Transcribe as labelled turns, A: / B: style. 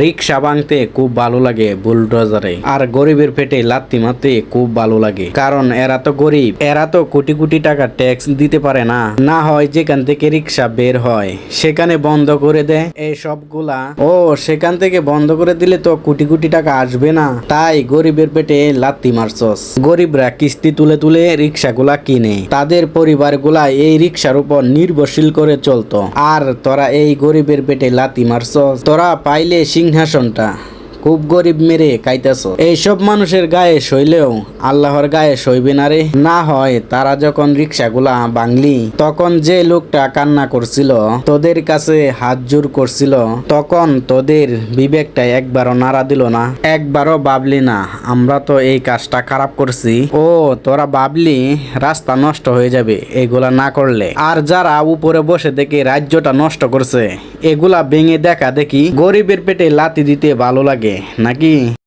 A: রিক্সা ভাঙতে খুব ভালো লাগে বুলডোজারে, আর গরিবের পেটে লাত্তি মারতে খুব ভালো লাগে। কারণ এরা তো গরিব, এরা তো কোটি কোটি টাকা ট্যাক্স দিতে পারে না। না হয় যেখান থেকে রিক্সা বের হয় সেখানে বন্ধ করে দেয় এই সবগুলা। ও সেখান থেকে বন্ধ করে দিলে তো কোটি কোটি টাকা আসবে না, তাই গরিবের পেটে লাত্তি মারছস। গরিবরা কিস্তি তুলে তুলে রিক্সাগুলা কিনে, তাদের পরিবারগুলা এই রিক্সার উপর নির্ভরশীল করে চলতো। আর তোরা এই গরিবের পেটে লাত্তি মারছস। তোরা পাইলে সিংহাসনটা খুব গরিব মেরে খাইতেছ। এইসব মানুষের গায়ে সইলেও আল্লাহর গায়ে সইবে না রে। না হয় তারা যখন রিক্সাগুলা ভাঙলি তখন যে লোকটা কান্না করছিল, তোদের কাছে হাত জোর করছিল, তখন তোদের বিবেকটা একবারও নাড়া দিল না? একবারও ভাবলি না আমরা তো এই কাজটা খারাপ করছি? ও তোরা ভাবলি রাস্তা নষ্ট হয়ে যাবে এগুলা না করলে? আর যারা উপরে বসে দেখে রাজ্যটা নষ্ট করছে, এগুলা ভেঙে দেখা দেখি গরিবের পেটে লাথি দিতে ভালো লাগে নাকি?